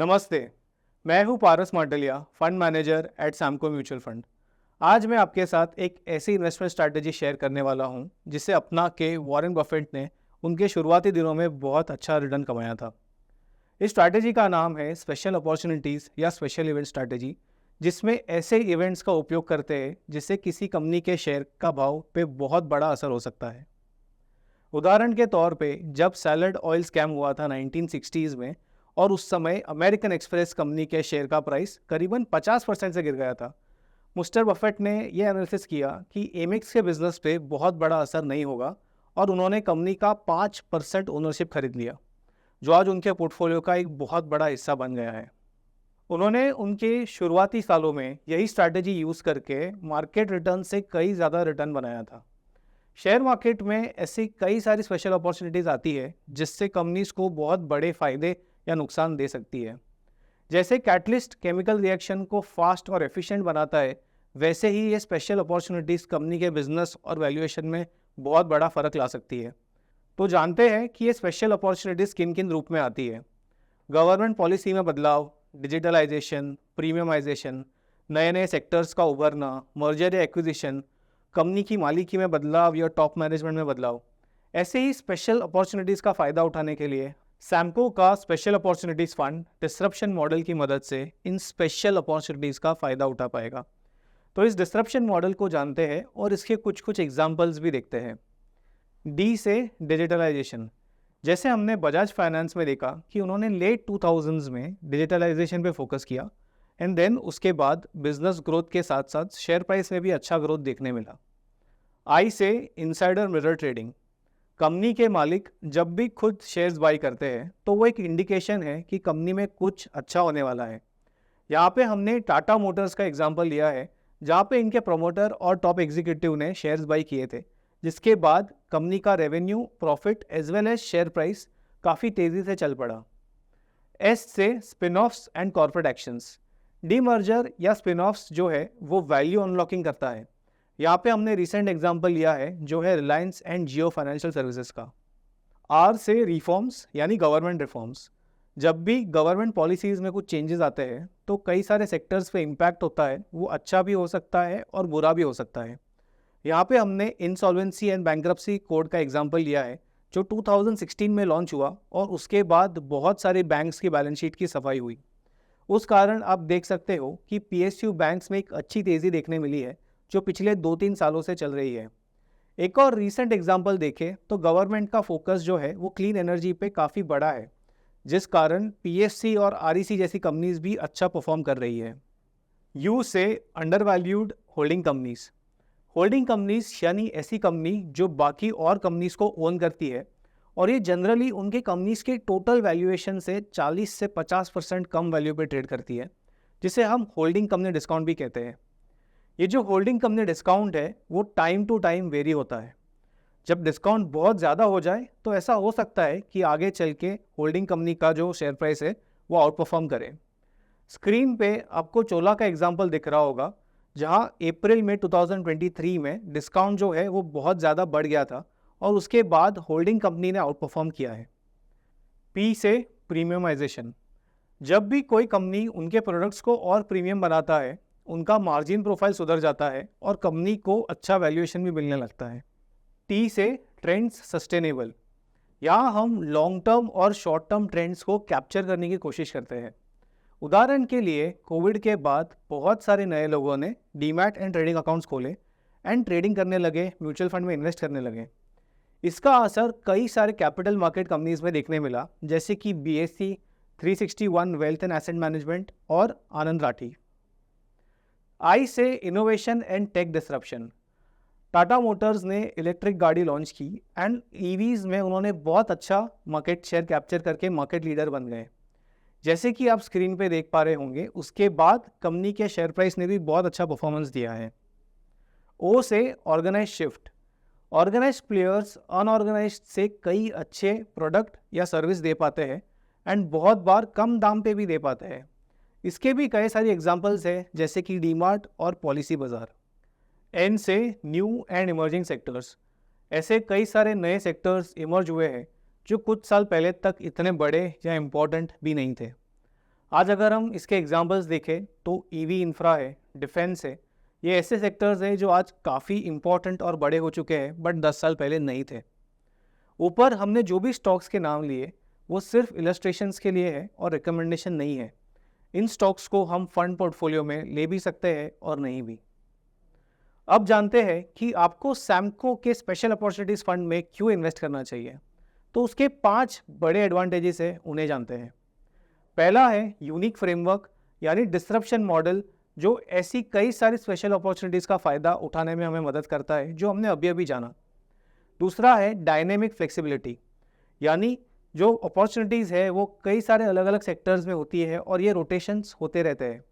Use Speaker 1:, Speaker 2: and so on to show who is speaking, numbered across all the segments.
Speaker 1: नमस्ते। मैं हूं Paras Matalia, fund manager at Samco mutual fund. आज मैं आपके साथ एक ऐसी इन्वेस्टमेंट स्ट्रैटेजी शेयर करने वाला हूं जिसे अपना के वॉरेन बफेट ने उनके शुरुआती दिनों में बहुत अच्छा रिटर्न कमाया था। इस स्ट्रैटेजी का नाम है स्पेशल अपॉर्चुनिटीज़ या स्पेशल इवेंट स्ट्रैटेजी, जिसमें ऐसे इवेंट्स का उपयोग करते हैं जिससे किसी कंपनी के शेयर का भाव पे बहुत बड़ा असर हो सकता है। उदाहरण के तौर पे जब सैलड ऑयल स्कैम हुआ था 1960s में, और उस समय अमेरिकन एक्सप्रेस कंपनी के शेयर का प्राइस करीबन 50% से गिर गया था। मिस्टर बफेट ने यह एनालिसिस किया कि एमेक्स के बिजनेस पे बहुत बड़ा असर नहीं होगा, और उन्होंने कंपनी का 5% ओनरशिप खरीद लिया, जो आज उनके पोर्टफोलियो का एक बहुत बड़ा हिस्सा बन गया है। उन्होंने उनके शुरुआती सालों में यही स्ट्रैटेजी यूज़ करके मार्केट रिटर्न से कई ज़्यादा रिटर्न बनाया था। शेयर मार्केट में ऐसी कई सारी स्पेशल अपॉर्चुनिटीज़ आती है जिससे कंपनीज को बहुत बड़े फायदे या नुकसान दे सकती है। जैसे कैटलिस्ट केमिकल रिएक्शन को फास्ट और एफिशिएंट बनाता है, वैसे ही ये स्पेशल अपॉर्चुनिटीज़ कंपनी के बिजनेस और वैल्यूएशन में बहुत बड़ा फर्क ला सकती है। तो जानते हैं कि ये स्पेशल अपॉर्चुनिटीज़ किन किन रूप में आती है। गवर्नमेंट पॉलिसी में बदलाव, डिजिटलाइजेशन, प्रीमियमाइजेशन, नए नए सेक्टर्स का उभरना, मर्जर या एक्विजिशन, कंपनी की मालिकी में बदलाव या टॉप मैनेजमेंट में बदलाव। ऐसे ही स्पेशल अपॉर्चुनिटीज़ का फ़ायदा उठाने के लिए सैमको का special opportunities fund disruption model की मदद से इन स्पेशल अपॉर्चुनिटीज़ का फ़ायदा उठा पाएगा। तो इस डिस्रप्शन मॉडल को जानते हैं और इसके कुछ कुछ एग्जाम्पल्स भी देखते हैं। डी से डिजिटलाइजेशन। जैसे हमने बजाज फाइनेंस में देखा कि उन्होंने लेट 2000s में डिजिटलाइजेशन पे फोकस किया, एंड देन उसके बाद बिजनेस ग्रोथ के साथ साथ शेयर प्राइस में भी अच्छा ग्रोथ देखने मिला। आई से इनसाइडर मिरर ट्रेडिंग। कंपनी के मालिक जब भी खुद शेयर्स बाई करते हैं तो वो एक इंडिकेशन है कि कंपनी में कुछ अच्छा होने वाला है। यहाँ पे हमने टाटा मोटर्स का एग्जांपल लिया है, जहाँ पे इनके प्रमोटर और टॉप एग्जीक्यूटिव ने शेयर्स बाई किए थे, जिसके बाद कंपनी का revenue, profit as well as share price काफ़ी तेज़ी से चल पड़ा। एस से spin offs and corporate actions. Demerger या स्पिन ऑफ्स जो है वो वैल्यू अनलॉकिंग करता है। यहाँ पे हमने रिसेंट एग्जांपल लिया है जो है Reliance and Jio financial services का। आर से रिफॉर्म्स यानी गवर्नमेंट रिफॉर्म्स। जब भी गवर्नमेंट पॉलिसीज़ में कुछ चेंजेस आते हैं तो कई सारे सेक्टर्स पे इम्पैक्ट होता है, वो अच्छा भी हो सकता है और बुरा भी हो सकता है। यहाँ पे हमने इंसॉल्वेंसी एंड बैंक्रप्सी कोड का एग्जांपल लिया है, जो 2016 में लॉन्च हुआ और उसके बाद बहुत सारे बैंक्स की बैलेंस शीट की सफाई हुई। उस कारण आप देख सकते हो कि पीएसयू बैंक्स में एक अच्छी तेज़ी देखने मिली है, जो पिछले 2-3 सालों से चल रही है। एक और रीसेंट एग्जांपल देखें तो गवर्नमेंट का फोकस जो है वो क्लीन एनर्जी पे काफ़ी बड़ा है, जिस कारण पीएससी और आरईसी जैसी कंपनीज भी अच्छा परफॉर्म कर रही है। यू से under valued holding companies. Holding companies यानी ऐसी कंपनी जो बाकी और कंपनीज को ओन करती है, और ये जनरली उनके कंपनीज के टोटल वैल्यूएशन से 40 से 50% कम वैल्यू पे ट्रेड करती है, जिसे हम होल्डिंग कंपनी डिस्काउंट भी कहते हैं। ये जो होल्डिंग कंपनी डिस्काउंट है वो टाइम टू टाइम वेरी होता है। जब डिस्काउंट बहुत ज़्यादा हो जाए तो ऐसा हो सकता है कि आगे चल के होल्डिंग कंपनी का जो शेयर प्राइस है वो आउट परफॉर्म करे। स्क्रीन पे आपको चोला का एग्जांपल दिख रहा होगा, जहां अप्रैल में 2023 में डिस्काउंट जो है वो बहुत ज़्यादा बढ़ गया था और उसके बाद होल्डिंग कंपनी ने आउट परफॉर्म किया है। पी से प्रीमियमाइजेशन। जब भी कोई कंपनी उनके प्रोडक्ट्स को और प्रीमियम बनाता है, उनका मार्जिन प्रोफाइल सुधर जाता है और कंपनी को अच्छा वैल्यूएशन भी मिलने लगता है। टी से ट्रेंड्स सस्टेनेबल। यहाँ हम लॉन्ग टर्म और शॉर्ट टर्म ट्रेंड्स को कैप्चर करने की कोशिश करते हैं। उदाहरण के लिए कोविड के बाद बहुत सारे नए लोगों ने डीमैट एंड ट्रेडिंग अकाउंट्स खोले एंड ट्रेडिंग करने लगे, म्यूचुअल फंड में इन्वेस्ट करने लगे। इसका असर कई सारे कैपिटल मार्केट कंपनीज में देखने मिला, जैसे कि BSC, 361 wealth and asset management और आनंद राठी। आई से innovation and tech disruption. Tata motors ने इलेक्ट्रिक गाड़ी लॉन्च की एंड ईवीज़ में उन्होंने बहुत अच्छा मार्केट शेयर कैप्चर करके मार्केट लीडर बन गए। जैसे कि आप स्क्रीन पे देख पा रहे होंगे, उसके बाद कंपनी के शेयर प्राइस ने भी बहुत अच्छा परफॉर्मेंस दिया है। ओ से organise shift. Organise players unorganise से कई अच्छे प्रोडक्ट या सर्विस दे पाते हैं एंड बहुत बार कम दाम पे भी दे पाते हैं। इसके भी कई सारी एग्जांपल्स हैं, जैसे कि डीमार्ट और पॉलिसी बाजार। एन से न्यू एंड इमर्जिंग सेक्टर्स। ऐसे कई सारे नए सेक्टर्स इमर्ज हुए हैं जो कुछ साल पहले तक इतने बड़े या इम्पोर्टेंट भी नहीं थे। आज अगर हम इसके एग्जांपल्स देखें तो ईवी इंफ्रा है, डिफेंस है, ये ऐसे सेक्टर्स हैं जो आज काफ़ी इंपॉर्टेंट और बड़े हो चुके हैं बट 10 साल पहले नहीं थे। ऊपर हमने जो भी स्टॉक्स के नाम लिए वो सिर्फ इलस्ट्रेशंस के लिए है और रिकमेंडेशन नहीं है। इन स्टॉक्स को हम फंड पोर्टफोलियो में ले भी सकते हैं और नहीं भी। अब जानते हैं कि आपको सैमको के स्पेशल अपॉर्चुनिटीज फंड में क्यों इन्वेस्ट करना चाहिए। तो उसके 5 बड़े एडवांटेजेस हैं, उन्हें जानते हैं। पहला है यूनिक फ्रेमवर्क यानी डिस्रप्शन मॉडल, जो ऐसी कई सारी स्पेशल अपॉर्चुनिटीज़ का फ़ायदा उठाने में हमें मदद करता है, जो हमने अभी अभी जाना। दूसरा है डायनेमिक फ्लेक्सिबिलिटी, यानी जो अपॉर्चुनिटीज़ है वो कई सारे अलग अलग सेक्टर्स में होती है और ये रोटेशंस होते रहते हैं,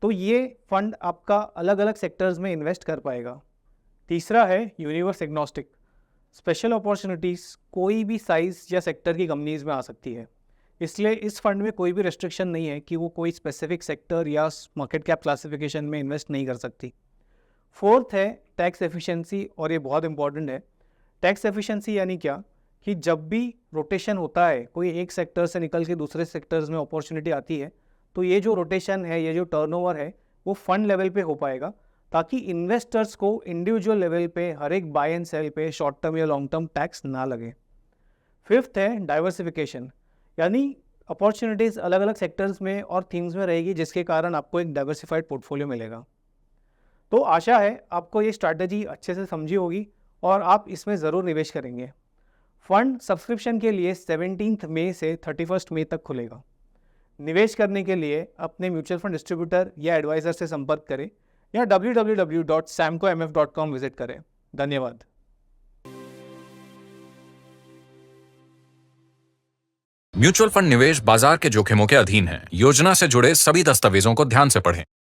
Speaker 1: तो ये फंड आपका अलग अलग सेक्टर्स में इन्वेस्ट कर पाएगा। तीसरा है यूनिवर्स एग्नोस्टिक, स्पेशल अपॉर्चुनिटीज़ कोई भी साइज़ या सेक्टर की कंपनीज में आ सकती है, इसलिए इस फंड में कोई भी रेस्ट्रिक्शन नहीं है कि वो कोई स्पेसिफिक सेक्टर या मार्केट कैप क्लासिफिकेशन में इन्वेस्ट नहीं कर सकती। फोर्थ है टैक्स एफिशिएंसी, और ये बहुत इंपॉर्टेंट है। टैक्स एफिशिएंसी यानी क्या कि जब भी रोटेशन होता है, कोई एक सेक्टर से निकल के दूसरे सेक्टर्स में अपॉर्चुनिटी आती है, तो ये जो रोटेशन है, ये जो टर्नओवर है, वो फंड लेवल पे हो पाएगा, ताकि इन्वेस्टर्स को इंडिविजुअल लेवल पे हर एक बाय एंड सेल पे शॉर्ट टर्म या लॉन्ग टर्म टैक्स ना लगे। फिफ्थ है डाइवर्सिफिकेशन, यानी अपॉर्चुनिटीज़ अलग अलग सेक्टर्स में और थीम्स में रहेगी, जिसके कारण आपको एक डाइवर्सिफाइड पोर्टफोलियो मिलेगा। तो आशा है आपको ये स्ट्रैटेजी अच्छे से समझी होगी और आप इसमें ज़रूर निवेश करेंगे। फंड सब्सक्रिप्शन के लिए 17 मई से 31 मई तक खुलेगा। निवेश करने के लिए अपने म्यूचुअल फंड डिस्ट्रीब्यूटर या एडवाइज़र से संपर्क करें या www.samcomf.com विजिट करें। धन्यवाद।
Speaker 2: म्यूचुअल फंड निवेश बाजार के जोखिमों के अधीन है। योजना से जुड़े सभी दस्तावेजों को ध्यान से पढ़ें।